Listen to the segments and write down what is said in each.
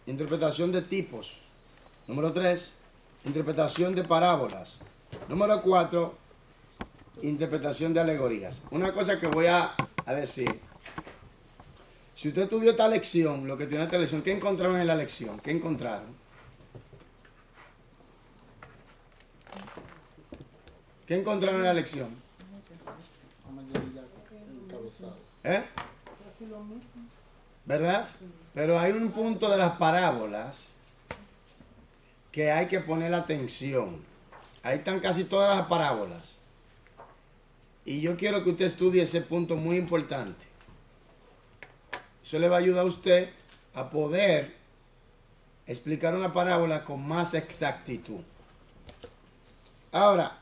interpretación de tipos. Número 3, interpretación de parábolas. Número 4, interpretación de alegorías. Una cosa que voy a decir. Si usted estudió esta lección, lo que tiene esta lección, ¿qué encontraron en la lección? ¿Qué encontraron? ¿Qué encontraron en la lección? ¿Eh? ¿Verdad? Pero hay un punto de las parábolas que hay que poner atención. Ahí están casi todas las parábolas. Y yo quiero que usted estudie ese punto muy importante. Eso le va a ayudar a usted a poder explicar una parábola con más exactitud. Ahora,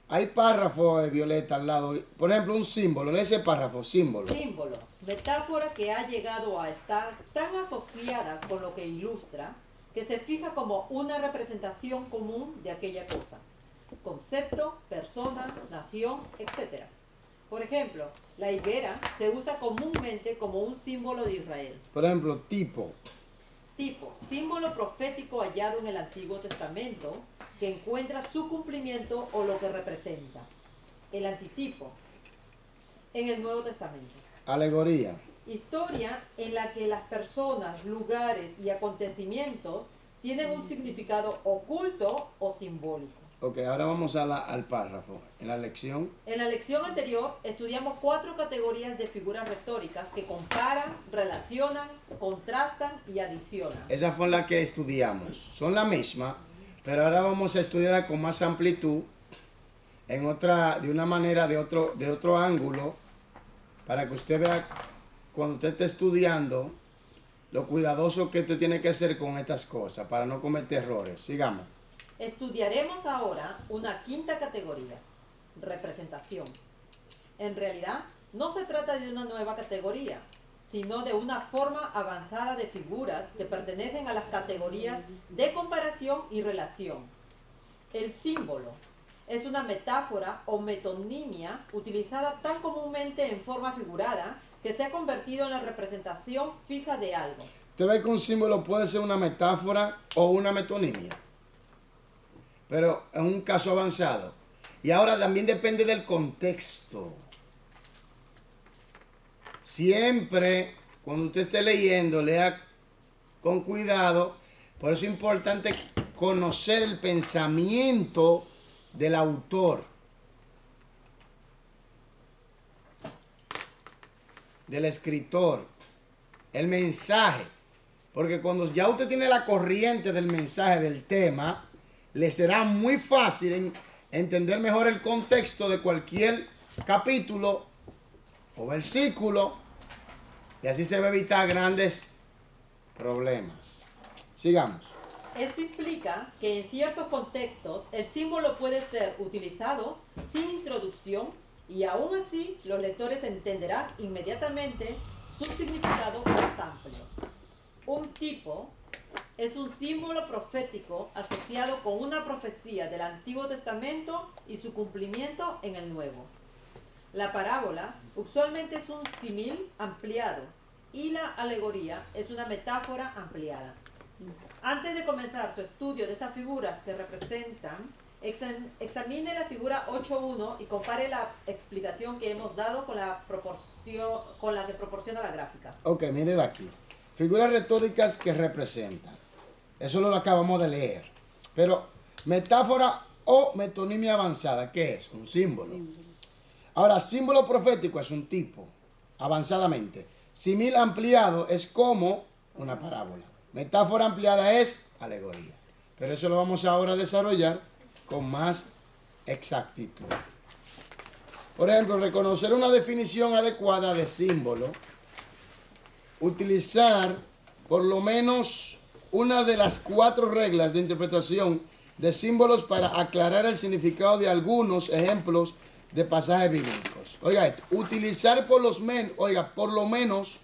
hay párrafos de Violeta al lado. Por ejemplo, un símbolo. Lee ese párrafo, símbolo. Símbolo, metáfora que ha llegado a estar tan asociada con lo que ilustra que se fija como una representación común de aquella cosa. Concepto, persona, nación, etc. Por ejemplo, la higuera se usa comúnmente como un símbolo de Israel. Por ejemplo, tipo. Tipo, símbolo profético hallado en el Antiguo Testamento que encuentra su cumplimiento o lo que representa. El antitipo en el Nuevo Testamento. Alegoría. Historia en la que las personas, lugares y acontecimientos tienen un significado oculto o simbólico. Ok, ahora vamos al párrafo. En la lección. En la lección anterior estudiamos 4 categorías de figuras retóricas que comparan, relacionan, contrastan y adicionan. Esas fueron las que estudiamos. Son la misma, pero ahora vamos a estudiarla con más amplitud, en otra, de una manera, de otro ángulo, para que usted vea cuando usted esté estudiando lo cuidadoso que usted tiene que hacer con estas cosas para no cometer errores. Sigamos. Estudiaremos ahora una 5ª categoría, representación. En realidad, no se trata de una nueva categoría, sino de una forma avanzada de figuras que pertenecen a las categorías de comparación y relación. El símbolo es una metáfora o metonimia utilizada tan comúnmente en forma figurada que se ha convertido en la representación fija de algo. Usted ve que un símbolo puede ser una metáfora o una metonimia, pero en un caso avanzado. Y ahora también depende del contexto. Siempre, cuando usted esté leyendo, lea con cuidado. Por eso es importante conocer el pensamiento del autor, del escritor, el mensaje. Porque cuando ya usted tiene la corriente del mensaje, del tema, le será muy fácil entender mejor el contexto de cualquier capítulo o versículo, y así se va a evitar grandes problemas. Sigamos. Esto implica que en ciertos contextos el símbolo puede ser utilizado sin introducción y aún así los lectores entenderán inmediatamente su significado más amplio. Un tipo es un símbolo profético asociado con una profecía del Antiguo Testamento y su cumplimiento en el Nuevo. La parábola usualmente es un símil ampliado y la alegoría es una metáfora ampliada. Antes de comenzar su estudio de estas figuras que representan, examine la figura 8.1 y compare la explicación que hemos dado con la que proporciona la gráfica. Ok, miren aquí. Figuras retóricas que representan. Eso lo acabamos de leer. Pero metáfora o metonimia avanzada, ¿qué es? Un símbolo. Ahora, símbolo profético es un tipo, avanzadamente. Símil ampliado es como una parábola. Metáfora ampliada es alegoría. Pero eso lo vamos ahora a desarrollar con más exactitud. Por ejemplo, reconocer una definición adecuada de símbolo. Utilizar por lo menos una de las 4 reglas de interpretación de símbolos para aclarar el significado de algunos ejemplos de pasajes bíblicos. Oiga esto, utilizar por lo menos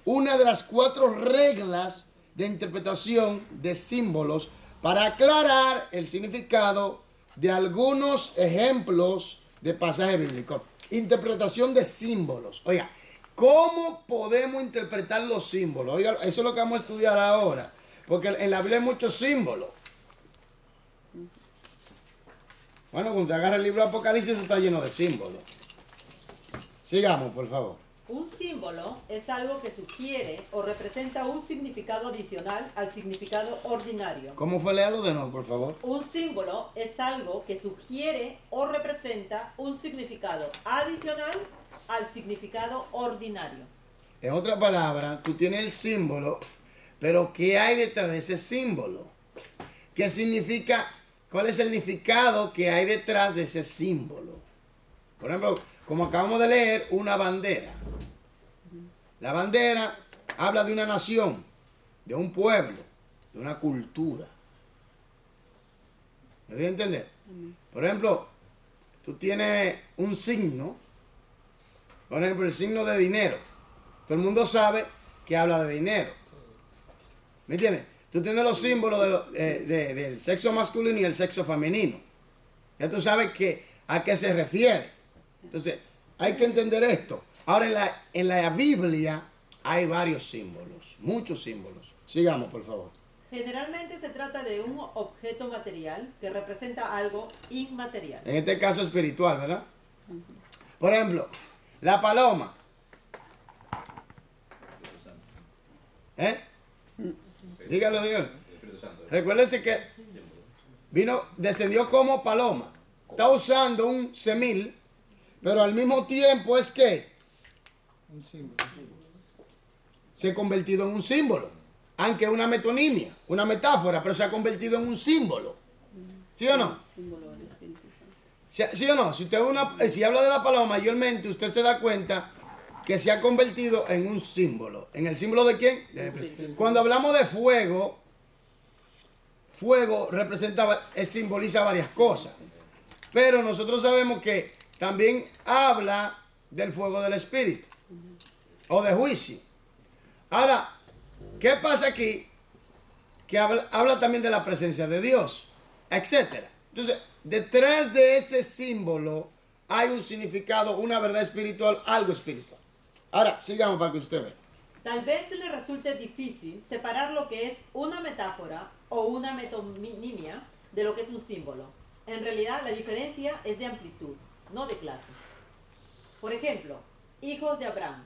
una de las 4 reglas de interpretación de símbolos para aclarar el significado de algunos ejemplos de pasajes bíblicos. Interpretación de símbolos. Oiga, ¿cómo podemos interpretar los símbolos? Oiga, eso es lo que vamos a estudiar ahora. Porque en la Biblia hay muchos símbolos. Bueno, cuando te agarra el libro de Apocalipsis, eso está lleno de símbolos. Sigamos, por favor. Un símbolo es algo que sugiere o representa un significado adicional al significado ordinario. ¿Cómo fue? Léalo de nuevo, por favor. Un símbolo es algo que sugiere o representa un significado adicional al significado ordinario. En otra palabra, tú tienes el símbolo, pero ¿qué hay detrás de ese símbolo? ¿Qué significa? ¿Cuál es el significado que hay detrás de ese símbolo? Por ejemplo, como acabamos de leer, una bandera. La bandera habla de una nación, de un pueblo, de una cultura. ¿Me voy a entender? Por ejemplo, tú tienes un signo, por ejemplo, el signo de dinero. Todo el mundo sabe que habla de dinero. ¿Me entiendes? Tú tienes los símbolos del sexo masculino y el sexo femenino. Ya tú sabes a qué se refiere. Entonces, hay que entender esto. Ahora, en la Biblia hay varios símbolos, muchos símbolos. Sigamos, por favor. Generalmente se trata de un objeto material que representa algo inmaterial. En este caso espiritual, ¿verdad? Por ejemplo, la paloma. Dígalo. Recuérdense que descendió como paloma. Está usando un semil, pero al mismo tiempo es que se ha convertido en un símbolo. Aunque es una metonimia, una metáfora, pero se ha convertido en un símbolo. ¿Sí o no? ¿Sí o no? Si habla de la paloma, mayormente usted se da cuenta que se ha convertido en un símbolo. ¿En el símbolo de quién? Cuando hablamos de fuego, fuego simboliza varias cosas. Pero nosotros sabemos que también habla del fuego del Espíritu o de juicio. Ahora, ¿qué pasa aquí? Que habla también de la presencia de Dios, etcétera. Entonces, detrás de ese símbolo hay un significado, una verdad espiritual, algo espiritual. Ahora, sigamos para que usted vea. Tal vez le resulte difícil separar lo que es una metáfora o una metonimia de lo que es un símbolo. En realidad, la diferencia es de amplitud, no de clase. Por ejemplo, hijos de Abraham.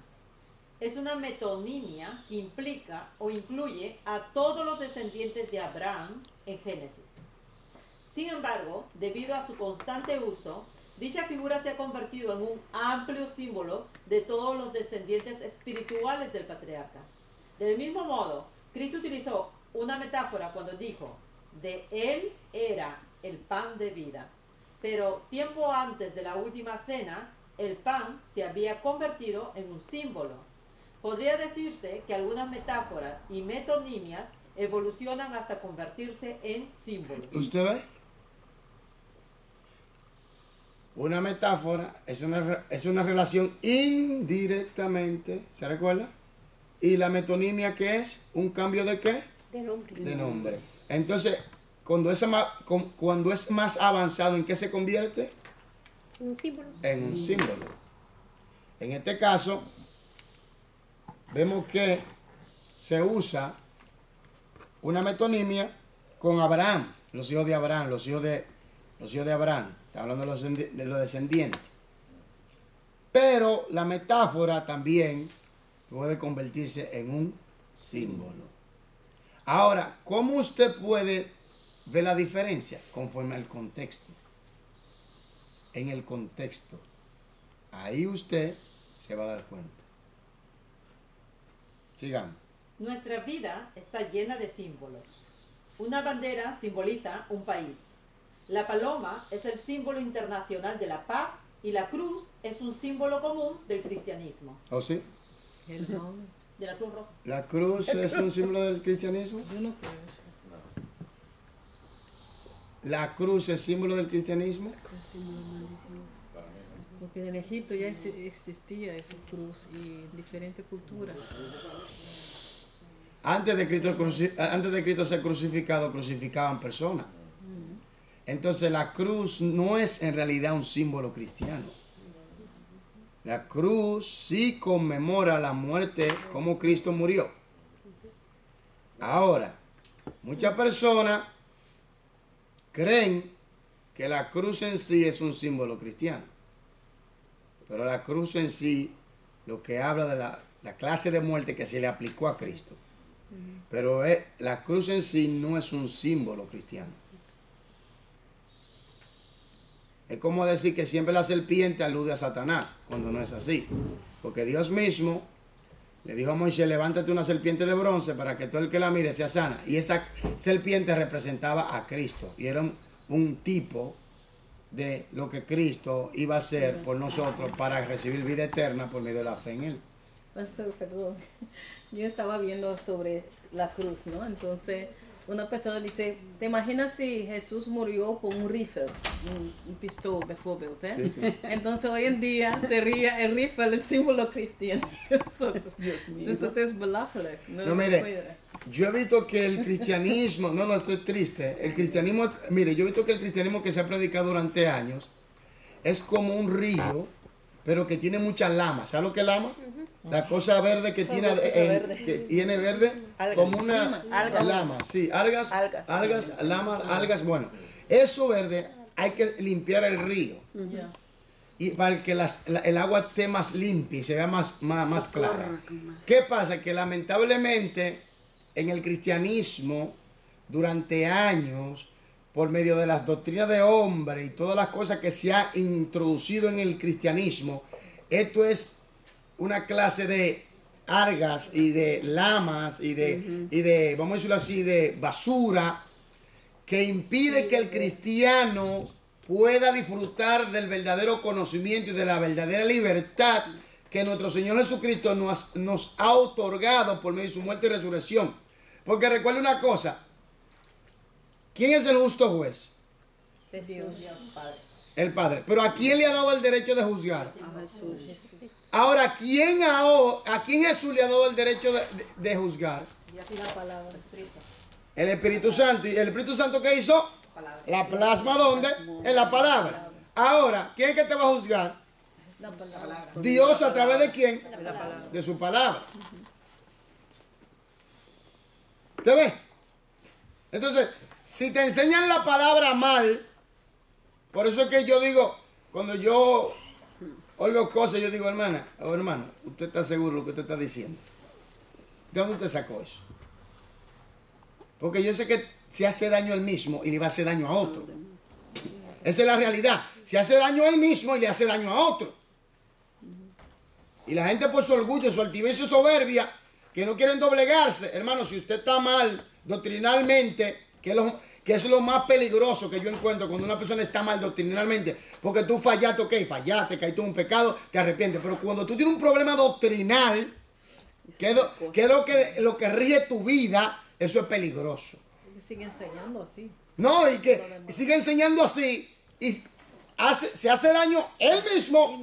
Es una metonimia que implica o incluye a todos los descendientes de Abraham en Génesis. Sin embargo, debido a su constante uso, dicha figura se ha convertido en un amplio símbolo de todos los descendientes espirituales del patriarca. Del mismo modo, Cristo utilizó una metáfora cuando dijo, de él era el pan de vida. Pero tiempo antes de la última cena, el pan se había convertido en un símbolo. Podría decirse que algunas metáforas y metonimias evolucionan hasta convertirse en símbolos. ¿Usted ve? Una metáfora es una relación indirectamente, ¿se recuerda? Y la metonimia, ¿qué es? ¿Un cambio de qué? De nombre. Entonces, cuando es más avanzado, ¿en qué se convierte? Un símbolo. En un símbolo. En este caso, vemos que se usa una metonimia con Abraham, los hijos de Abraham, los hijos de Abraham. Está hablando de los descendientes. Pero la metáfora también puede convertirse en un símbolo. Ahora, ¿cómo usted puede ver la diferencia? Conforme al contexto. En el contexto. Ahí usted se va a dar cuenta. Sigamos. Nuestra vida está llena de símbolos. Una bandera simboliza un país. La paloma es el símbolo internacional de la paz y la cruz es un símbolo común del cristianismo. ¿Oh, sí? De la Cruz Roja. ¿La cruz es un símbolo del cristianismo? Yo no creo eso. ¿La cruz es símbolo del cristianismo? Es símbolo malísimo. Porque en Egipto ya existía esa cruz y diferentes culturas. Antes de Cristo ser crucificado, crucificaban personas. Entonces la cruz no es en realidad un símbolo cristiano. La cruz sí conmemora la muerte como Cristo murió. Ahora, Muchas personas creen que la cruz en sí es un símbolo cristiano. Pero la cruz en sí, lo que habla de la clase de muerte que se le aplicó a Cristo. Pero la cruz en sí no es un símbolo cristiano. Es como decir que siempre la serpiente alude a Satanás, cuando no es así. Porque Dios mismo le dijo a Moisés, levántate una serpiente de bronce para que todo el que la mire sea sana. Y esa serpiente representaba a Cristo. Y era un tipo de lo que Cristo iba a hacer por nosotros para recibir vida eterna por medio de la fe en Él. Pastor, perdón. Yo estaba viendo sobre la cruz, ¿no? Entonces, una persona dice, ¿te imaginas si Jesús murió con un rifle? Un pistola, bijvoorbeeld, ¿eh? Sí, sí. Entonces, hoy en día sería el rifle el símbolo cristiano. Dios mío. Dus dat is belachelijk. No, mire, yo he visto que el cristianismo, no, estoy triste. El cristianismo, mire, yo he visto que el cristianismo que se ha predicado durante años es como un río, pero que tiene muchas lamas. ¿Sabes lo que es lama? La cosa verde que tiene, que tiene verde, Algas. como una Algas. lama, sí, algas, Algas. lamas, algas, bueno. Eso verde hay que limpiar el río Ja. y para que el agua esté más limpia y se vea más clara. ¿Qué pasa? Que lamentablemente en el cristianismo, durante años, por medio de las doctrinas de hombre y todas las cosas que se ha introducido en el cristianismo, esto es una clase de algas y de lamas y de, vamos a decirlo así, de basura que impide que el cristiano pueda disfrutar del verdadero conocimiento y de la verdadera libertad que nuestro Señor Jesucristo nos ha otorgado por medio de su muerte y resurrección. Porque recuerde una cosa, ¿quién es el justo juez? Dios Padre. El Padre. Pero ¿a quién le ha dado el derecho de juzgar? A Jesús. Ahora, ¿a quién Jesús le ha dado el derecho de juzgar? Y así la palabra escrita. El Espíritu Santo. ¿Y el Espíritu Santo qué hizo? Palabra. La plasma ¿dónde? En la palabra. Ahora, ¿quién es que te va a juzgar? La palabra. Dios, ¿a través de quién? De la palabra. De su palabra. ¿Te ves? Entonces, si te enseñan la palabra mal, por eso es que yo digo, cuando yo oigo cosas, yo digo, hermana o hermano, ¿usted está seguro de lo que usted está diciendo? ¿De dónde usted sacó eso? Porque yo sé que se hace daño él mismo y le va a hacer daño a otro. Esa es la realidad. Se hace daño a él mismo y le hace daño a otro. Y la gente por su orgullo, su altivez y su soberbia, que no quieren doblegarse. Hermano, si usted está mal doctrinalmente, que eso es lo más peligroso que yo encuentro cuando una persona está mal doctrinalmente. Porque tú fallaste, ok, fallaste, caíste en un pecado, te arrepientes. Pero cuando tú tienes un problema doctrinal, que es lo que rige tu vida, eso es peligroso. Sigue enseñando así. No, y que sigue enseñando así y se hace daño él mismo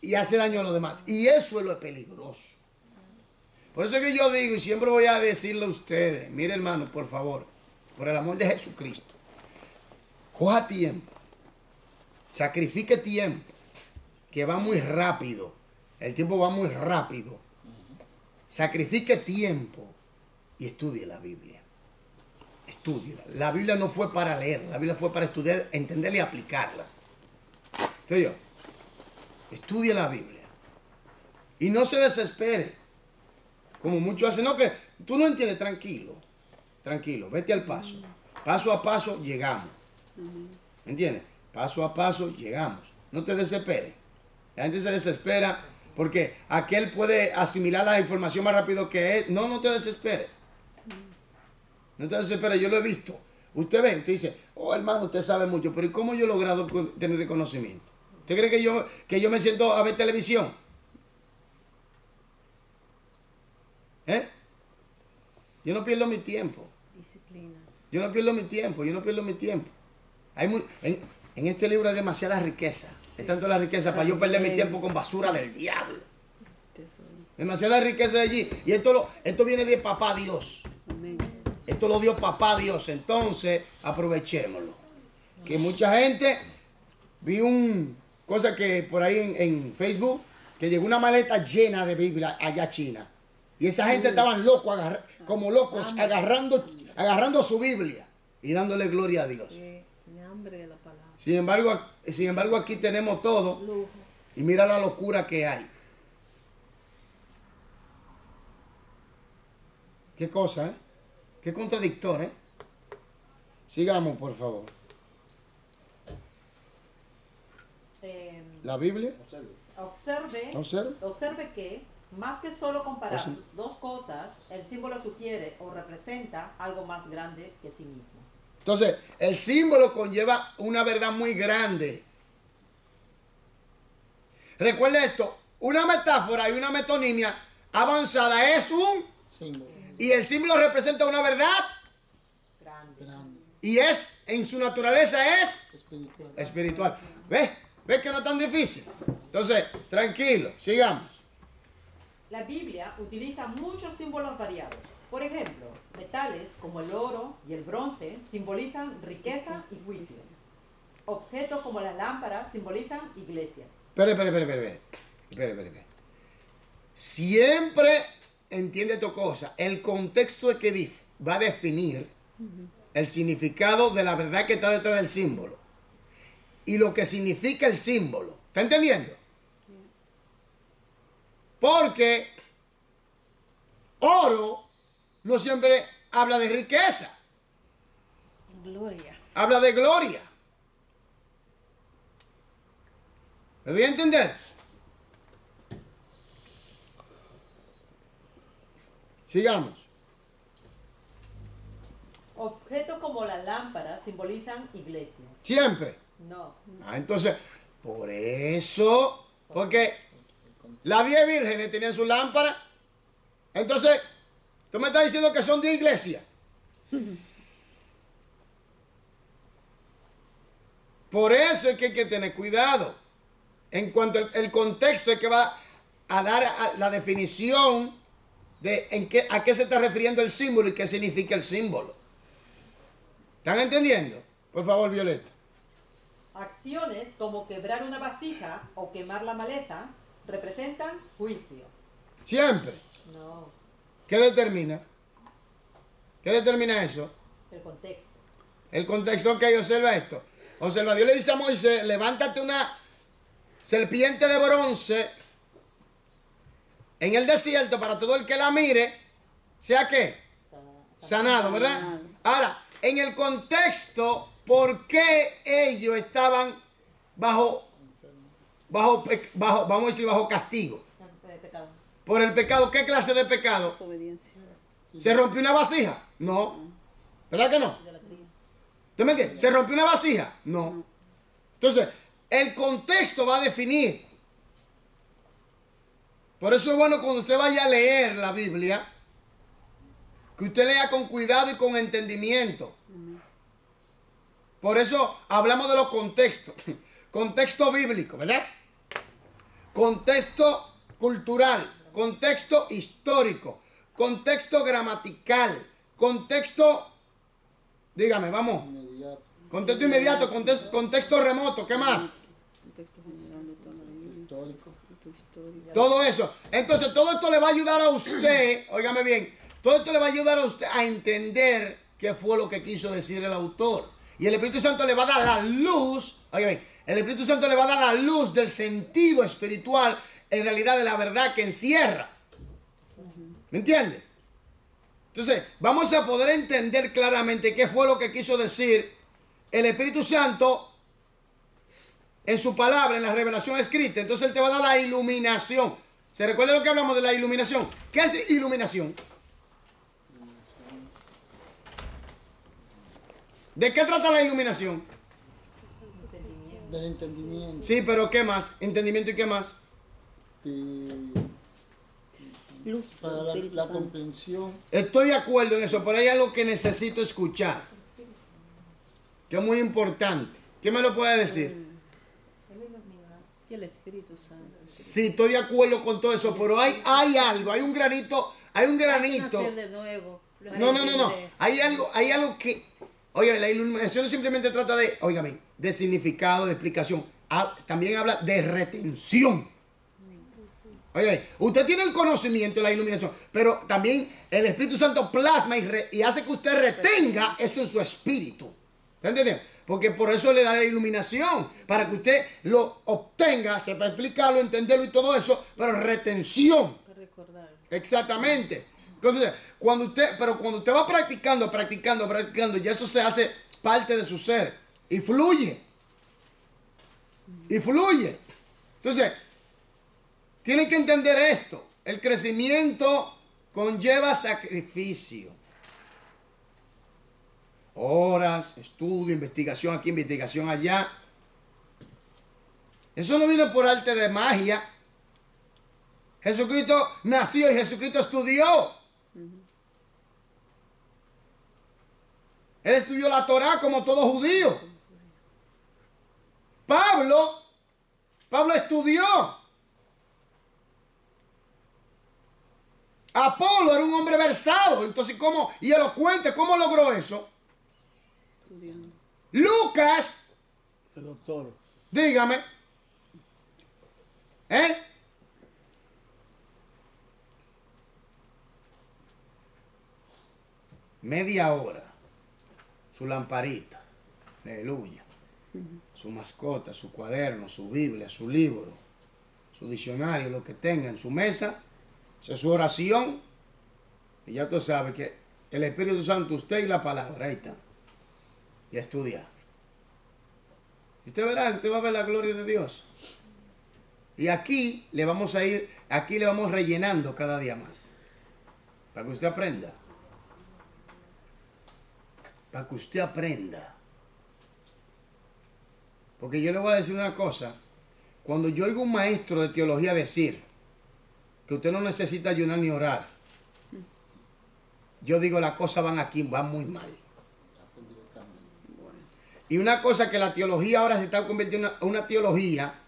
y hace daño a los demás. Y eso es lo peligroso. Por eso es que yo digo y siempre voy a decirle a ustedes, mire hermano, por favor, por el amor de Jesucristo, coja tiempo, sacrifique tiempo, que va muy rápido, el tiempo va muy rápido. Sacrifique tiempo y estudie la Biblia. Estúdiela. La Biblia no fue para leer, la Biblia fue para estudiar, entenderla y aplicarla. ¿Sí yo? Estudie la Biblia. Y no se desespere. Como muchos hacen, no, que tú no entiendes, tranquilo. Tranquilo, vete al paso. Paso a paso llegamos. ¿Entiendes? Paso a paso llegamos. No te desesperes. La gente se desespera porque aquel puede asimilar la información más rápido que él. No te desesperes. No te desesperes, yo lo he visto. Usted ve, usted dice, oh hermano, usted sabe mucho, pero ¿y cómo yo he logrado tener conocimiento? ¿Usted cree que yo me siento a ver televisión? Yo no pierdo mi tiempo. Disciplina. Yo no pierdo mi tiempo. En este libro hay demasiada riqueza. Es tanto la riqueza para yo perder mi tiempo con basura del diablo. Demasiada riqueza de allí. Y esto viene de papá Dios. Esto lo dio papá Dios. Entonces, aprovechémoslo. Que mucha gente, vi cosa que por ahí en Facebook, que llegó una maleta llena de Biblia allá a China. Y esa gente estaban locos, como locos, agarrando agarrando su Biblia y dándole gloria a Dios. Sí, tiene hambre de la palabra. Sin embargo, aquí tenemos todo. Lujo. Y mira la locura que hay. Qué cosa, ¿eh? Qué contradictor, ¿eh? Sigamos, por favor. La Biblia. Observe que, más que solo comparar dos cosas, el símbolo sugiere o representa algo más grande que sí mismo. Entonces, el símbolo conlleva una verdad muy grande. Recuerde esto, una metáfora y una metonimia avanzada es un símbolo. Y el símbolo representa una verdad Grande. y es, en su naturaleza es Espiritual. espiritual. ¿Ves? ¿Ves que no es tan difícil? Entonces, tranquilo, sigamos. La Biblia utiliza muchos símbolos variados. Por ejemplo, metales como el oro y el bronce simbolizan riqueza y juicio. Objetos como las lámparas simbolizan iglesias. Espere. Siempre entiende tu cosa. El contexto es que va a definir el significado de la verdad que está detrás del símbolo. Y lo que significa el símbolo. ¿Está entendiendo? Porque oro no siempre habla de riqueza. Gloria. Habla de gloria. ¿Me doy a entender? Sigamos. Objetos como las lámparas simbolizan iglesias. Siempre. No. Entonces, por eso, porque las 10 vírgenes tenían su lámpara. Entonces, tú me estás diciendo que son de iglesia. Por eso es que hay que tener cuidado. En cuanto el contexto es que va a dar la definición de a qué se está refiriendo el símbolo y qué significa el símbolo. ¿Están entendiendo? Por favor, Violeta. Acciones como quebrar una vasija o quemar la maleza representan juicio. Siempre. No. ¿Qué determina? ¿Qué determina eso? El contexto. El contexto que observa esto. Observa, Dios le dice a Moisés, levántate una serpiente de bronce en el desierto para todo el que la mire, sea que sanado, ¿verdad? Ahora, en el contexto, ¿por qué ellos estaban bajo, vamos a decir, bajo castigo? Pecado. Por el pecado. ¿Qué clase de pecado? Desobediencia. ¿Se rompió una vasija? No. ¿Verdad que no? ¿Tú me entiendes? ¿Se rompió una vasija? No. Entonces, el contexto va a definir. Por eso es bueno cuando usted vaya a leer la Biblia, que usted lea con cuidado y con entendimiento. Por eso hablamos de los contextos. Contexto bíblico, ¿verdad? Contexto cultural, contexto histórico, contexto gramatical, contexto, dígame, vamos. Inmediato. Contexto inmediato, contexto remoto, ¿qué más? Contexto general de toda la Biblia, Histórico. tu historia. Todo eso. Entonces, todo esto le va a ayudar a usted, óigame bien, todo esto le va a ayudar a usted a entender qué fue lo que quiso decir el autor. Y el Espíritu Santo le va a dar la luz, óigame bien, el Espíritu Santo le va a dar la luz del sentido espiritual, en realidad de la verdad que encierra. ¿Me entiende? Entonces, vamos a poder entender claramente qué fue lo que quiso decir el Espíritu Santo en su palabra, en la revelación escrita. Entonces Él te va a dar la iluminación. ¿Se recuerda lo que hablamos de la iluminación? ¿Qué es iluminación? ¿De qué trata la iluminación? Del entendimiento. Sí, pero ¿qué más? ¿Entendimiento y qué más? Luz. Para Espíritu la Santo. comprensión. Estoy de acuerdo en eso, pero hay algo que necesito escuchar, que es muy importante. ¿Qué me lo puede decir? Y el Espíritu Santo. Sí, estoy de acuerdo con todo eso, pero hay algo, hay un granito. Nacer de nuevo. No. Hay algo que, oye, la iluminación no simplemente trata de, óigame, de significado, de explicación. También habla de retención. Oye, usted tiene el conocimiento y la iluminación, pero también el Espíritu Santo plasma y hace que usted retenga eso en su espíritu. ¿Está entendiendo? Porque por eso le da la iluminación, para que usted lo obtenga, sepa explicarlo, entenderlo y todo eso, pero retención. Recordar. Exactamente. Entonces, cuando usted va practicando, ya eso se hace parte de su ser y fluye. Y fluye. Entonces, tienen que entender esto. El crecimiento conlleva sacrificio. Horas, estudio, investigación aquí, investigación allá. Eso no vino por arte de magia. Jesucristo nació y Jesucristo estudió. Él estudió la Torá como todo judío. Pablo estudió. Apolo era un hombre versado, entonces ¿cómo? Y elocuente, ¿cómo logró eso? Estudiando. Lucas, El doctor. dígame, media hora, su lamparita, aleluya, su mascota, su cuaderno, su Biblia, su libro, su diccionario, lo que tenga en su mesa, esa es su oración, y ya tú sabes que el Espíritu Santo, usted y la palabra, ahí está, y a estudiar. Y usted verá, usted va a ver la gloria de Dios. Y aquí le vamos rellenando cada día más, para que usted aprenda. Para que usted aprenda. Porque yo le voy a decir una cosa. Cuando yo oigo un maestro de teología decir que usted no necesita ayunar ni orar, yo digo, las cosas van muy mal. Y una cosa que la teología ahora se está convirtiendo en una teología,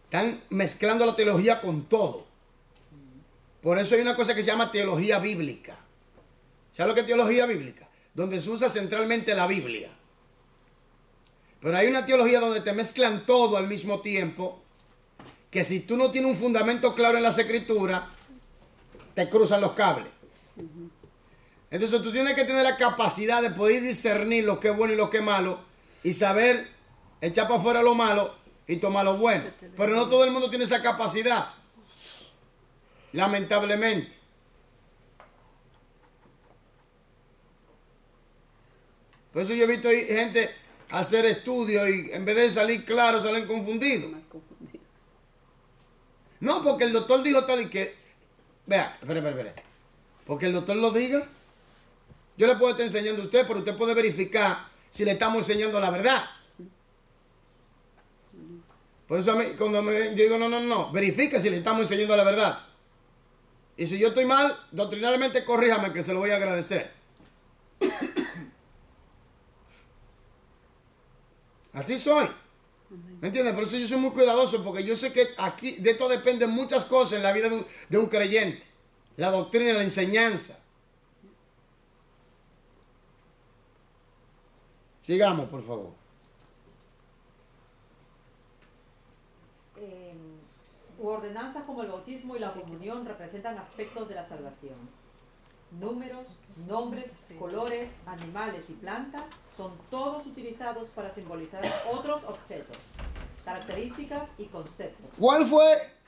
están mezclando la teología con todo. Por eso hay una cosa que se llama teología bíblica. ¿Sabes lo que es teología bíblica? Donde se usa centralmente la Biblia. Pero hay una teología donde te mezclan todo al mismo tiempo, que si tú no tienes un fundamento claro en las escrituras, te cruzan los cables. Entonces tú tienes que tener la capacidad de poder discernir lo que es bueno y lo que es malo, y saber echar para afuera lo malo y tomar lo bueno. Pero no todo el mundo tiene esa capacidad, lamentablemente. Por eso yo he visto gente hacer estudios y en vez de salir claros, salen confundidos. Más confundido. No, porque el doctor dijo tal y que... Vea, espere. Porque el doctor lo diga. Yo le puedo estar enseñando a usted, pero usted puede verificar si le estamos enseñando la verdad. Por eso cuando yo digo, no, verifique si le estamos enseñando la verdad. Y si yo estoy mal, doctrinalmente corríjame, que se lo voy a agradecer. Así soy. ¿Me entiendes? Por eso yo soy muy cuidadoso, porque yo sé que aquí de esto dependen muchas cosas en la vida de un creyente. La doctrina, la enseñanza. Sigamos, por favor. Ordenanzas como el bautismo y la comunión representan aspectos de la salvación. Números, nombres, colores, animales y plantas son todos utilizados para simbolizar otros objetos, características y conceptos. ¿Cuál fue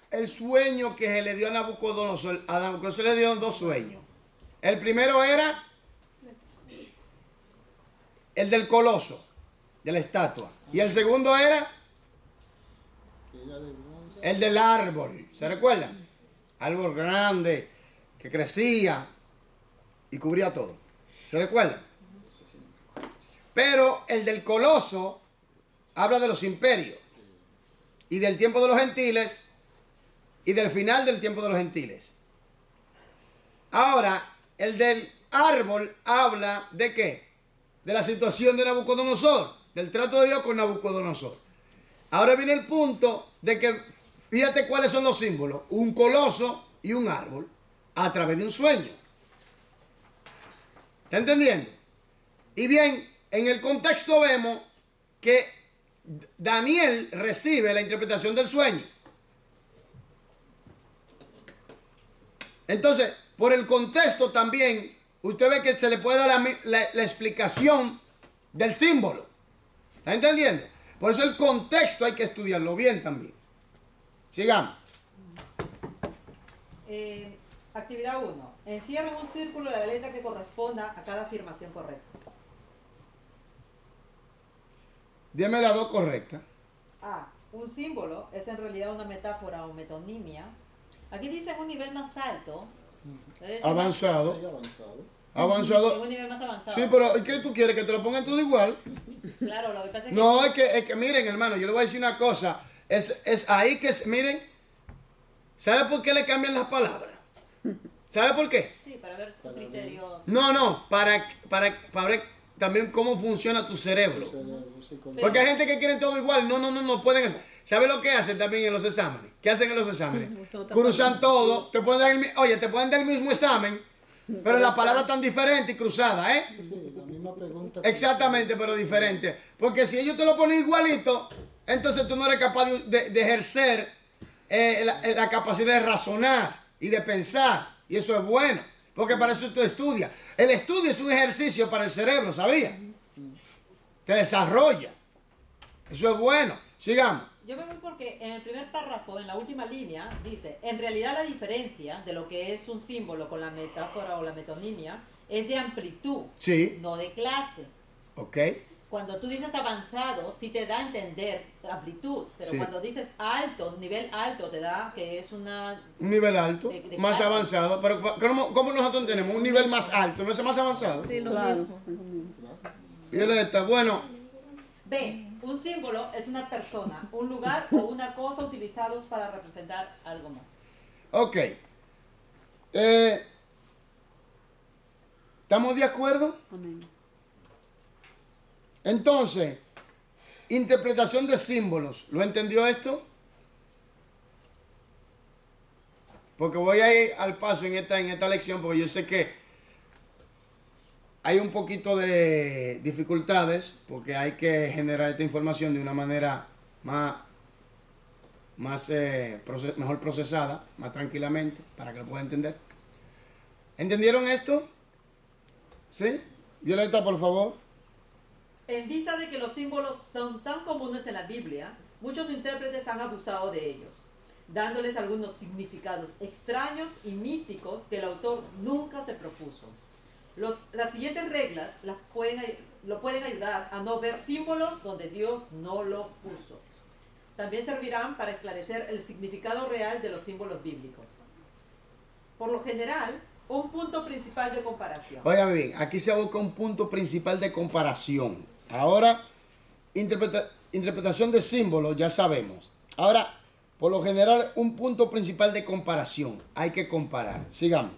el sueño que se le dio a Nabucodonosor? A Nabucodonosor le dieron dos sueños. El primero era el del coloso, de la estatua. Y el segundo era el del árbol. ¿Se recuerdan? Árbol grande, que crecía y cubría todo. ¿Se recuerdan? Pero el del coloso habla de los imperios y del tiempo de los gentiles y del final del tiempo de los gentiles. Ahora, el del árbol habla de ¿qué? De la situación de Nabucodonosor, del trato de Dios con Nabucodonosor. Ahora viene el punto de que, fíjate cuáles son los símbolos, un coloso y un árbol a través de un sueño. ¿Está entendiendo? Y bien, en el contexto vemos que Daniel recibe la interpretación del sueño. Entonces, por el contexto también, usted ve que se le puede dar la explicación del símbolo. ¿Está entendiendo? Por eso el contexto hay que estudiarlo bien también. Sigamos. Actividad 1. Encierra en un círculo la letra que corresponda a cada afirmación correcta. Dime las dos correctas. A. Un símbolo es en realidad una metáfora o metonimia. Aquí dice en un nivel más alto. Avanzado. Hay avanzado. En Avanzado. un nivel más avanzado. Sí, pero ¿qué tú quieres? ¿Que te lo pongan todo igual? Claro, lo que pasa es que... No, es que miren, hermano, yo le voy a decir una cosa. Es ahí que, miren, ¿sabe por qué le cambian las palabras? ¿Sabe por qué? Sí, para ver tu criterio. No, para ver también cómo funciona tu cerebro. Porque hay gente que quiere todo igual. No pueden hacer. ¿Sabe lo que hacen también en los exámenes? ¿Qué hacen en los exámenes? Cruzan todo. Te pueden dar el mismo examen, pero las palabras están diferentes y cruzadas, ¿eh? Sí, la misma pregunta. Exactamente, pero diferente. Porque si ellos te lo ponen igualito, entonces tú no eres capaz de ejercer la capacidad de razonar y de pensar. Y eso es bueno, porque para eso tú estudias. El estudio es un ejercicio para el cerebro, ¿sabía? Te desarrolla. Eso es bueno. Sigamos. Yo me voy porque en el primer párrafo, en la última línea, dice, en realidad la diferencia de lo que es un símbolo con la metáfora o la metonimia es de amplitud, Sí. no de clase. Ok. Cuando tú dices avanzado, sí te da a entender amplitud, pero Sí. cuando dices alto, nivel alto, te da que es una... Un nivel alto, De más clase. avanzado. Pero ¿cómo nosotros tenemos un nivel más alto? ¿No es más avanzado? Sí, lo Claro, mismo. es lo mismo. Y él está, bueno, B. Un símbolo es una persona, un lugar o una cosa utilizados para representar algo más. ok. ¿Estamos de acuerdo? Amén. Entonces, interpretación de símbolos. ¿Lo entendió esto? Porque voy a ir al paso en esta lección, porque yo sé que hay un poquito de dificultades, porque hay que generar esta información de una manera mejor procesada, más tranquilamente, para que lo pueda entender. ¿Entendieron esto? ¿Sí? Violeta, por favor. En vista de que los símbolos son tan comunes en la Biblia, muchos intérpretes han abusado de ellos, dándoles algunos significados extraños y místicos que el autor nunca se propuso. Las siguientes reglas lo pueden ayudar a no ver símbolos donde Dios no lo puso. También servirán para esclarecer el significado real de los símbolos bíblicos. Por lo general, un punto principal de comparación. Óigame bien, aquí se busca un punto principal de comparación. Ahora, interpretación de símbolos, ya sabemos. Ahora, por lo general, un punto principal de comparación. Hay que comparar. Sigamos.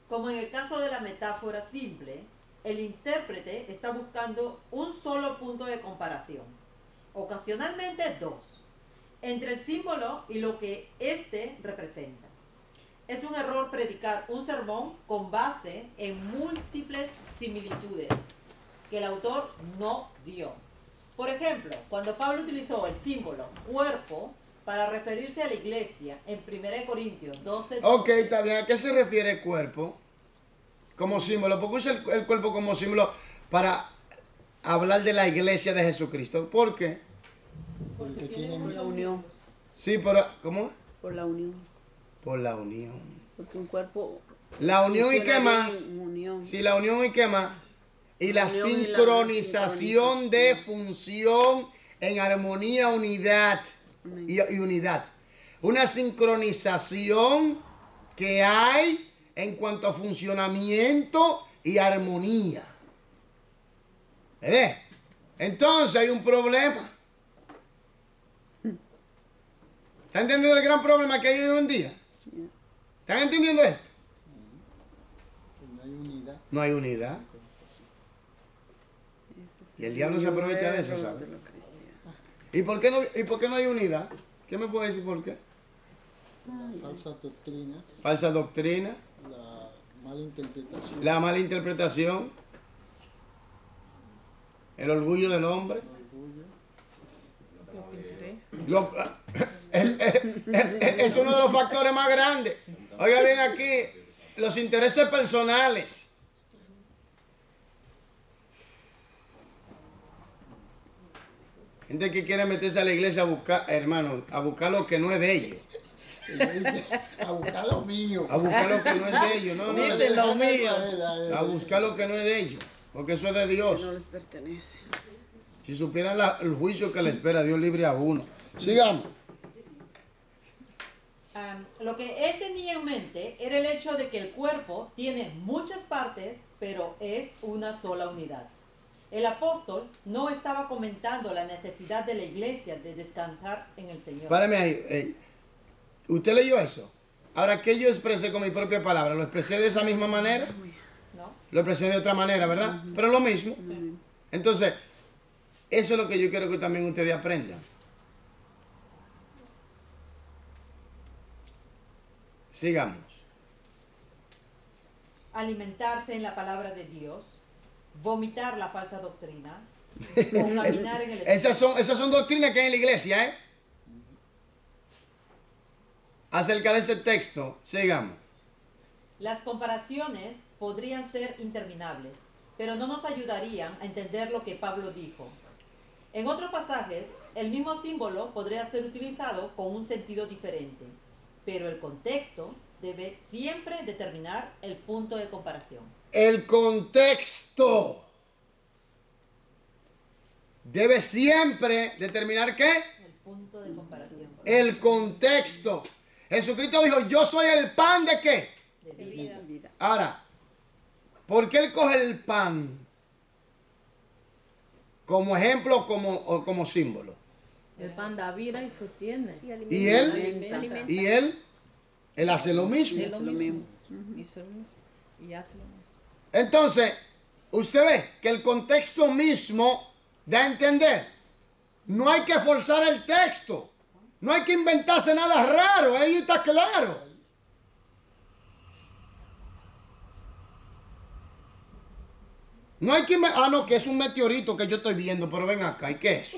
Como en el caso de la metáfora simple, el intérprete está buscando un solo punto de comparación, ocasionalmente dos, entre el símbolo y lo que éste representa. Es un error predicar un sermón con base en múltiples similitudes que el autor no dio. Por ejemplo, cuando Pablo utilizó el símbolo cuerpo para referirse a la iglesia en 1 Corintios 12. Ok, está bien. ¿A qué se refiere cuerpo? Como símbolo. ¿Por qué usa el cuerpo como símbolo para hablar de la iglesia de Jesucristo? ¿Por qué? Porque tiene Por la mucho. unión. Sí, pero ¿cómo? Por la unión. Por la unión. Porque un cuerpo. La unión y funciona qué bien más. en unión. Sí, la unión y qué más. Y la unión y la sincronización de sincronización. función en armonía, unidad Amén. y unidad. Una sincronización que hay en cuanto a funcionamiento y armonía. ¿Eh? Entonces hay un problema. ¿Están entendiendo el gran problema que hay hoy en día? ¿Están entendiendo esto? No hay unidad. No hay unidad. Y el diablo se aprovecha de eso, Error ¿sabes? de los cristianos. ¿Y por qué no hay unidad? ¿Qué me puede decir por qué? Falsas doctrinas, Falsa doctrina, la mala interpretación, la mala interpretación, el orgullo del hombre. orgullo, Lo- es uno de los factores más grandes. Oiga bien aquí, los intereses personales. Gente que quiere meterse a la iglesia a buscar, hermano, a buscar lo que no es de ellos. Y me dice, a buscar lo mío. A buscar lo que no es de ellos. No, no, Dice lo mío. a buscar lo que no es de ellos. Porque eso es de Dios. No les pertenece. Si supieran el juicio que le espera, Dios libre a uno. Sigamos. Lo que él tenía en mente era el hecho de que el cuerpo tiene muchas partes, pero es una sola unidad. El apóstol no estaba comentando la necesidad de la iglesia de descansar en el Señor. Párame ahí. ¿Usted leyó eso? Ahora, ¿qué yo expresé con mi propia palabra? ¿Lo expresé de esa misma manera? ¿No? Lo expresé de otra manera, ¿verdad? Pero lo mismo. Entonces, eso es lo que yo quiero que también ustedes aprendan. Sigamos. Alimentarse en la palabra de Dios, vomitar la falsa doctrina, o caminar en el Espíritu. Esas son doctrinas que hay en la iglesia, ¿eh? Acerca de ese texto, sigamos. Las comparaciones podrían ser interminables, pero no nos ayudarían a entender lo que Pablo dijo. En otros pasajes, el mismo símbolo podría ser utilizado con un sentido diferente, pero el contexto debe siempre determinar el punto de comparación. El contexto debe siempre determinar ¿qué? El punto de comparación. El contexto. Jesucristo dijo, yo soy el pan de qué. De vida. Vida. Ahora, ¿por qué él coge el pan como ejemplo o como símbolo? El pan da vida y sostiene. ¿Y él? Alimenta. ¿Y él hace lo mismo? Es lo lo mismo. mismo. Hizo lo mismo. Y hace lo mismo. Entonces, usted ve que el contexto mismo da a entender. No hay que forzar el texto. No hay que inventarse nada raro. Ahí está claro. No hay que... no, que es un meteorito que yo estoy viendo. Pero ven acá. ¿Y qué es?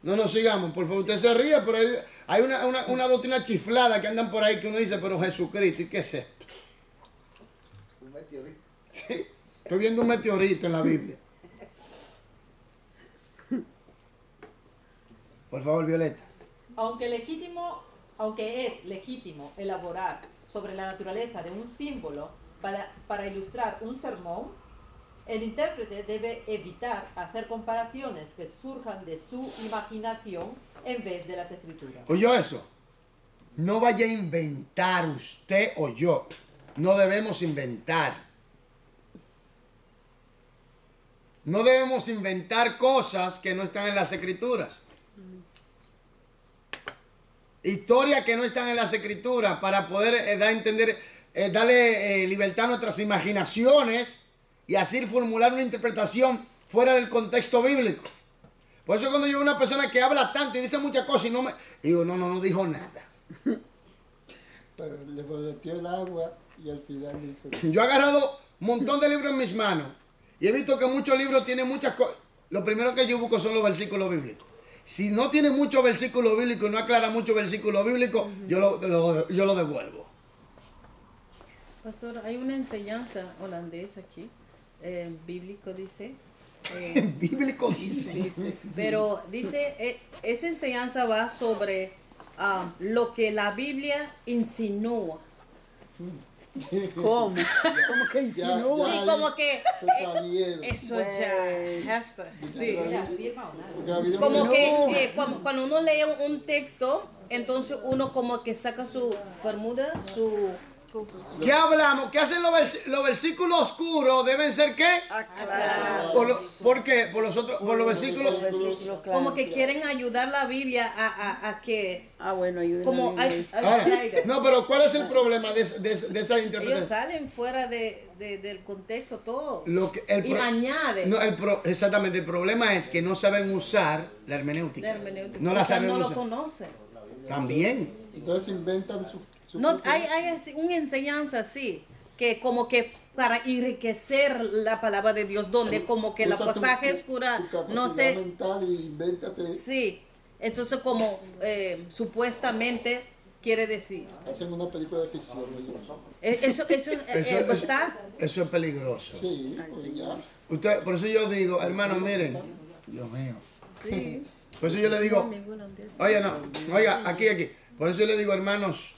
No, sigamos. Por favor, usted se ríe. Pero hay una doctrina chiflada que andan por ahí que uno dice, pero Jesucristo, ¿y qué es esto? Un meteorito. Sí, estoy viendo un meteorito en la Biblia. Por favor, Violeta. Aunque es legítimo elaborar sobre la naturaleza de un símbolo para ilustrar un sermón, el intérprete debe evitar hacer comparaciones que surjan de su imaginación en vez de las escrituras. ¿Oyó eso? No vaya a inventar usted o yo. No debemos inventar. No debemos inventar cosas que no están en las escrituras. Historias que no están en las escrituras para poder dar a entender, darle libertad a nuestras imaginaciones y así formular una interpretación fuera del contexto bíblico. Por eso cuando yo veo una persona que habla tanto y dice muchas cosas y no me... Digo, no dijo nada. Pero le volteó el agua y al final hizo... Yo he agarrado un montón de libros en mis manos y he visto que muchos libros tienen muchas cosas. Lo primero que yo busco son los versículos bíblicos. Si no tiene muchos versículos bíblicos y no aclara muchos versículos bíblicos, yo lo devuelvo. Pastor, hay una enseñanza holandesa aquí, bíblico dice. Bíblico dice. Dice, pero dice, esa enseñanza va sobre lo que la Biblia insinúa. ¿Cómo? ¿Cómo que insinúa? Sí, ahí como que se salieron. eso ya hefta. Sí. ¿La firma o nada? Porque había Como una- que cuando uno lee un texto, entonces uno como que saca su bermuda, su... ¿Qué hablamos? ¿Qué hacen los versículos oscuros? ¿Deben ser qué? Aclarar. ¿Por qué? Por los versículos... Versículo claro. Como que quieren ayudar la Biblia a que... Ah, bueno, ayúdenme. Como Ahora, no, pero ¿cuál es el problema de esa ellos interpretación? salen fuera del contexto todo. Y añaden. No, exactamente, el problema es que no saben usar la hermenéutica. La hermenéutica. No la O sea, saben no lo usar. conocen. También. Entonces inventan su No, propio- hay así una enseñanza así, que como que para enriquecer la palabra de Dios, donde como que la Usa tu- pasaje tu- oscura tu capacidad no sé, mental y invéntate. sí, entonces como supuestamente quiere decir. Hacen una película de ficción. Eso está. Eso es peligroso. Sí, pues ya. Por eso yo digo, hermano, miren, Dios mío. Sí. Por eso yo le digo, oiga, aquí. Por eso yo le digo, hermanos,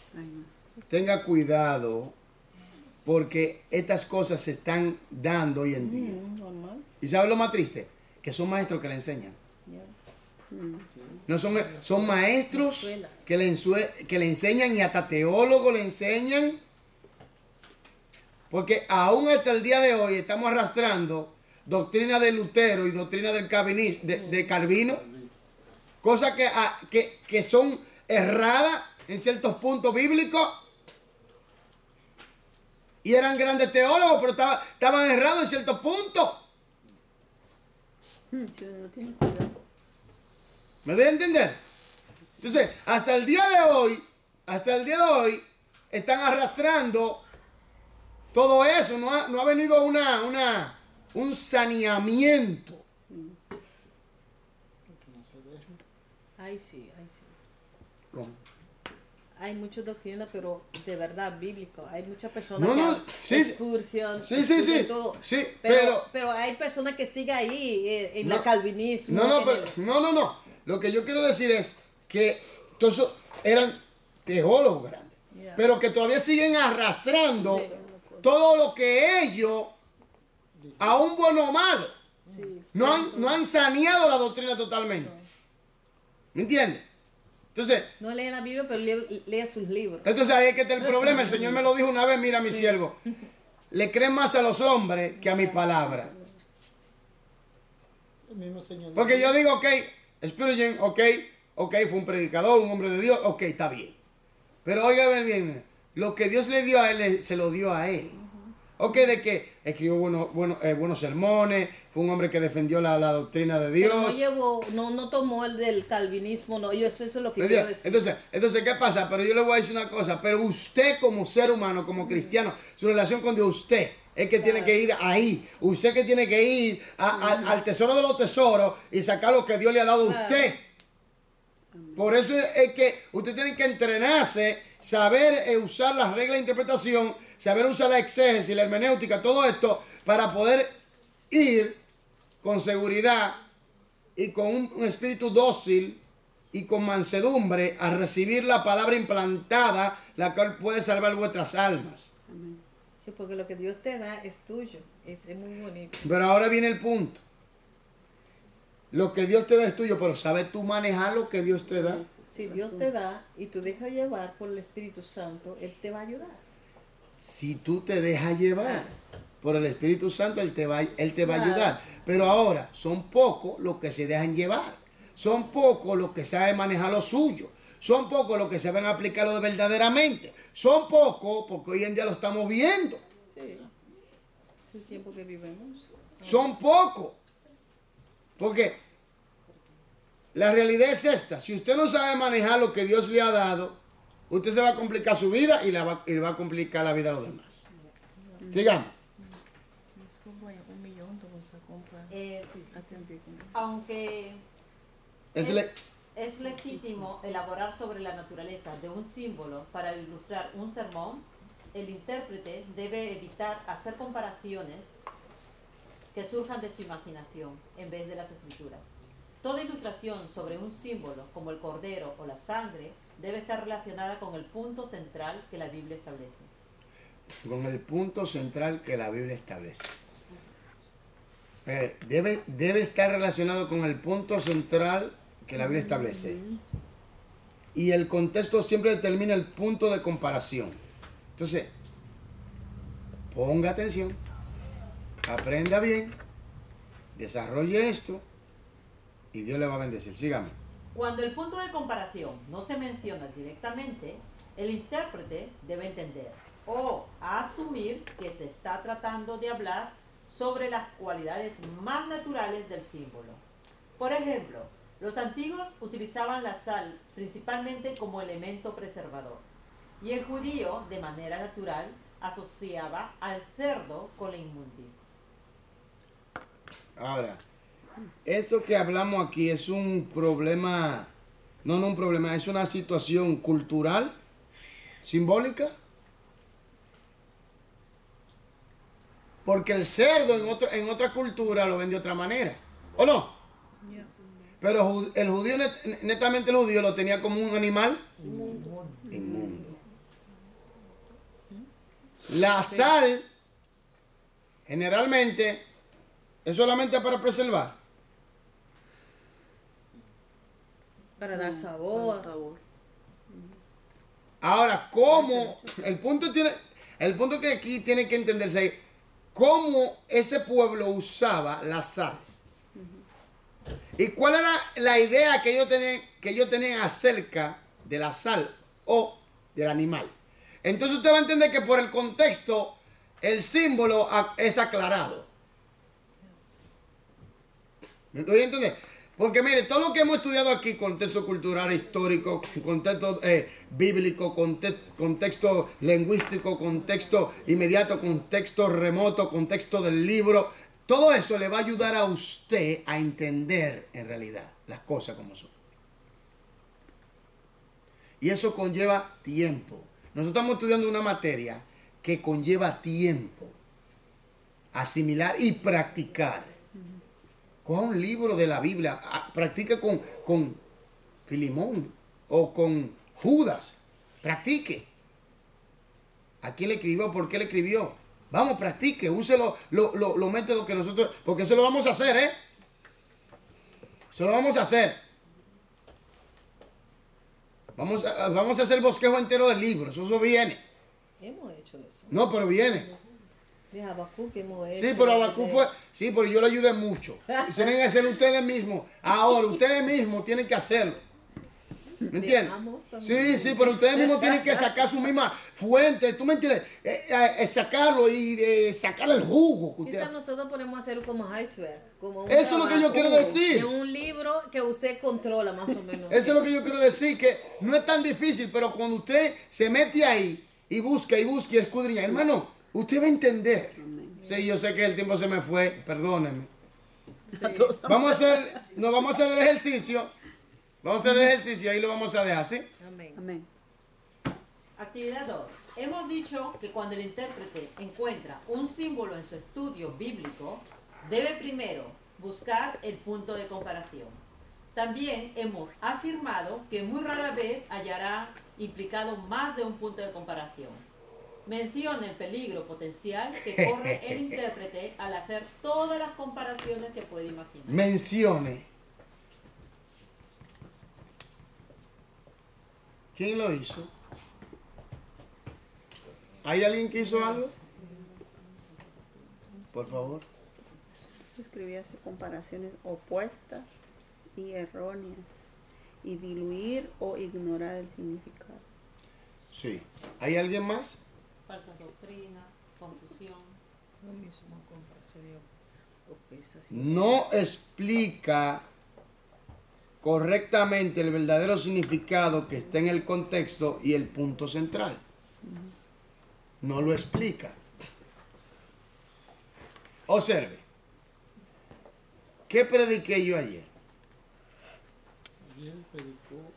tenga cuidado, porque estas cosas se están dando hoy en día. Normal. ¿Y sabes lo más triste? Que son maestros que le enseñan. No son maestros que le enseñan, y hasta teólogos le enseñan. Porque aún hasta el día de hoy estamos arrastrando doctrina de Lutero y doctrina del de Calvino, cosas que son erradas en ciertos puntos bíblicos, y eran grandes teólogos, pero estaban errados en ciertos puntos. Si uno no tiene cuidado. ¿Me doy a entender? Entonces, hasta el día de hoy, están arrastrando todo eso. No ha venido un saneamiento. Ay, sí. ¿Cómo? Hay muchas doctrinas, pero de verdad bíblico. Hay muchas personas Spurgeon, sí, todo. Sí, pero hay personas que siguen ahí en la calvinismo. No. Lo que yo quiero decir es que todos eran teólogos grandes, pero que todavía siguen arrastrando todo lo que ellos, aún bueno o malo, no han saneado la doctrina totalmente. ¿Me entiendes? Entonces, no lee la Biblia, pero lee sus libros. Entonces ahí es que está el problema. El Señor me lo dijo una vez: mira, mi siervo, le creen más a los hombres que a mi palabra. El mismo Señor. Porque yo digo, ok, Spurgeon, ok, fue un predicador, un hombre de Dios, ok, está bien. Pero oigan bien, lo que Dios le dio a él, se lo dio a él. Ok, de que escribió buenos sermones, fue un hombre que defendió la doctrina de Dios. Pero no tomó el del calvinismo, no, eso es lo que quiero decir. Entonces, ¿qué pasa? Pero yo le voy a decir una cosa, pero usted como ser humano, como cristiano, su relación con Dios, usted es que tiene que ir ahí. Usted que tiene que ir al tesoro de los tesoros y sacar lo que Dios le ha dado a usted. Por eso es que usted tiene que entrenarse, saber usar las reglas de interpretación, saber usar la exégesis, la hermenéutica, todo esto, para poder ir con seguridad y con un espíritu dócil y con mansedumbre a recibir la palabra implantada, la cual puede salvar vuestras almas. Sí, porque lo que Dios te da es tuyo, es muy bonito. Pero ahora viene el punto. Lo que Dios te da es tuyo, pero ¿sabes tú manejar lo que Dios te da? Si Dios te da y tú dejas llevar por el Espíritu Santo, Él te va a ayudar. Si tú te dejas llevar por el Espíritu Santo, Él te va a ayudar. Pero ahora, son pocos los que se dejan llevar. Son pocos los que saben manejar lo suyo. Son pocos los que saben aplicarlo verdaderamente. Son pocos, porque hoy en día lo estamos viendo. Sí, es el tiempo que vivimos. Son pocos. Porque la realidad es esta: si usted no sabe manejar lo que Dios le ha dado, usted se va a complicar su vida y le va a complicar la vida a los demás. Sigamos. Aunque es legítimo elaborar sobre la naturaleza de un símbolo para ilustrar un sermón, el intérprete debe evitar hacer comparaciones que surjan de su imaginación en vez de las escrituras. Toda ilustración sobre un símbolo, como el cordero o la sangre, debe estar relacionada con el punto central que la Biblia establece. Con el punto central que la Biblia establece. Debe estar relacionado con el punto central que la Biblia establece. Y el contexto siempre determina el punto de comparación. Entonces, ponga atención, aprenda bien, desarrolle esto y Dios le va a bendecir. Sígame. Cuando el punto de comparación no se menciona directamente, el intérprete debe entender o asumir que se está tratando de hablar sobre las cualidades más naturales del símbolo. Por ejemplo, los antiguos utilizaban la sal principalmente como elemento preservador, y el judío, de manera natural, asociaba al cerdo con la inmundicia. Ahora, esto que hablamos aquí es un problema, no un problema, es una situación cultural simbólica. Porque el cerdo en otra cultura lo ven de otra manera. ¿O no? Pero el judío, netamente el judío lo tenía como un animal inmundo. La sal, generalmente, es solamente para preservar. Para dar sabor. Ahora, ¿cómo? El punto que aquí tiene que entenderse es cómo ese pueblo usaba la sal. ¿Y cuál era la idea que ellos tenían acerca de la sal o del animal? Entonces usted va a entender que por el contexto el símbolo es aclarado. ¿Me doy a entender? Porque mire, todo lo que hemos estudiado aquí, contexto cultural, histórico, contexto bíblico, contexto lingüístico, contexto inmediato, contexto remoto, contexto del libro, todo eso le va a ayudar a usted a entender en realidad las cosas como son. Y eso conlleva tiempo. Nosotros estamos estudiando una materia que conlleva tiempo. Asimilar y practicar. Coja un libro de la Biblia, practique con Filimón o con Judas. Practique. ¿A quién le escribió? ¿Por qué le escribió? Vamos, practique, use los métodos que nosotros... Porque eso lo vamos a hacer, ¿eh? Eso lo vamos a hacer. Vamos a hacer el bosquejo entero del libro. Eso viene. Hemos hecho eso. No, pero viene. De Habacuc hemos hecho. Sí, pero Habacuc fue... Sí, pero yo le ayudé mucho. Tienen que hacerlo ustedes mismos. Ahora, ustedes mismos tienen que hacerlo. ¿Me entiendes? Sí, pero ustedes mismos tienen que sacar su misma fuente. ¿Tú me entiendes? Sacarlo y sacarle el jugo. Que Quizás nosotros podemos hacerlo como iceberg. Como un Eso es lo que yo trabajo quiero decir. de un libro que usted controla más o menos. Eso es lo que yo quiero decir, que no es tan difícil, pero cuando usted se mete ahí y busca y escudriña, hermano, usted va a entender. Sí, yo sé que el tiempo se me fue, perdónenme. Vamos a hacer el ejercicio. Vamos a hacer el ejercicio y ahí lo vamos a dejar, ¿sí? Amén. Amén. Actividad 2. Hemos dicho que cuando el intérprete encuentra un símbolo en su estudio bíblico, debe primero buscar el punto de comparación. También hemos afirmado que muy rara vez hallará implicado más de un punto de comparación. Menciona el peligro potencial que corre el intérprete al hacer todas las comparaciones que puede imaginar. Mencione. ¿Quién lo hizo? ¿Hay alguien que hizo algo? Por favor. Escribir comparaciones opuestas y erróneas y diluir o ignorar el significado. Sí. ¿Hay alguien más? Falsas doctrinas, confusión. Lo mismo comparación opuestas. No explica correctamente el verdadero significado que está en el contexto y el punto central. No lo explica. Observe. ¿Qué prediqué yo ayer? Ayer predicó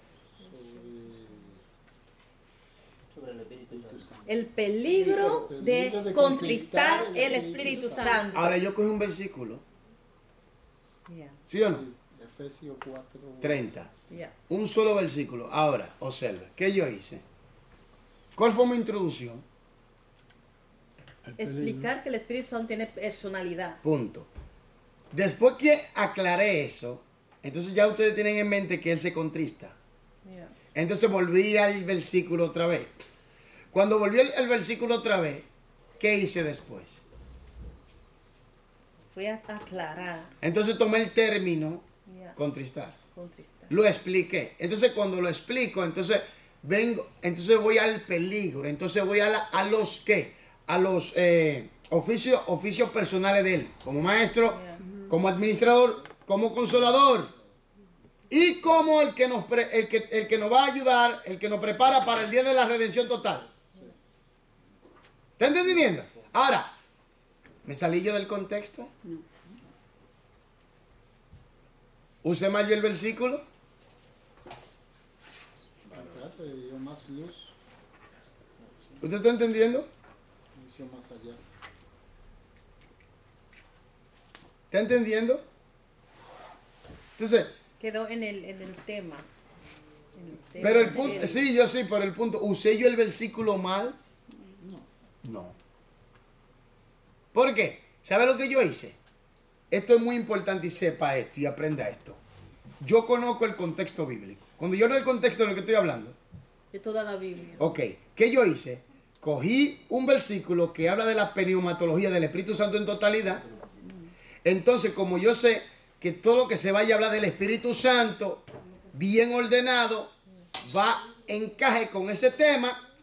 sobre el Espíritu Santo. El peligro El de peligro de contristar conquistar el Espíritu Santo. Ahora yo cogí un versículo, Ya, ¿sí o no? Efesios 4. 30. ya. Un solo versículo. Ahora, observe. ¿Qué yo hice? ¿Cuál fue mi introducción? Explicar que el Espíritu Santo tiene personalidad. Punto. Después que aclaré eso, entonces ya ustedes tienen en mente que Él se contrista. Ya. Entonces volví al versículo otra vez. Cuando volví al versículo otra vez, ¿qué hice después? Fue a aclarar. Entonces tomé el término Ya. contristar. Contristar. Lo expliqué. Entonces cuando lo explico, entonces voy al peligro. Entonces voy a los ¿qué? A los oficios personales de Él. Como maestro, como administrador, como consolador. Y como el que nos va a ayudar, el que nos prepara para el día de la redención total. ¿Está entendiendo? Ahora, ¿me salí yo del contexto? ¿Usé mal yo el versículo? Le dio más luz. ¿Usted está entendiendo? Visión más allá. ¿Está entendiendo? Entonces, Quedó en el tema. pero el punto, sí, yo sí, pero el punto, ¿usé yo el versículo mal? No. ¿Por qué? ¿Sabe lo que yo hice? Esto es muy importante y sepa esto y aprenda esto. Yo conozco el contexto bíblico. Cuando yo no el contexto de lo que estoy hablando. De toda la Biblia. Ok, ¿qué yo hice? Cogí un versículo que habla de la pneumatología del Espíritu Santo en totalidad. Entonces, como yo sé que todo lo que se vaya a hablar del Espíritu Santo, bien ordenado, va en encaje con ese tema,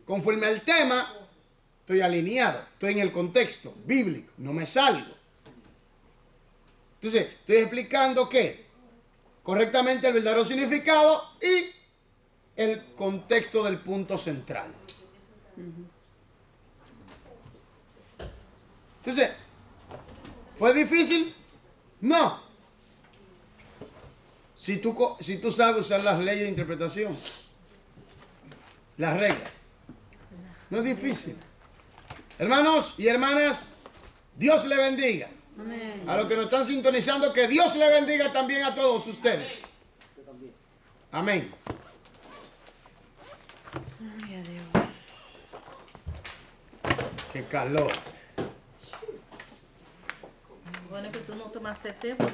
conforme al tema, estoy alineado, estoy en el contexto bíblico, no me salgo. Entonces, estoy explicando que correctamente el verdadero significado y el contexto del punto central. Entonces, ¿fue difícil? No. Si tú sabes usar las leyes de interpretación, las reglas, no es difícil. Hermanos y hermanas, Dios le bendiga. Amén. A los que nos están sintonizando, que Dios le bendiga también a todos ustedes. Amén. Ay, adiós. Qué calor. Bueno que tú no tomaste té porque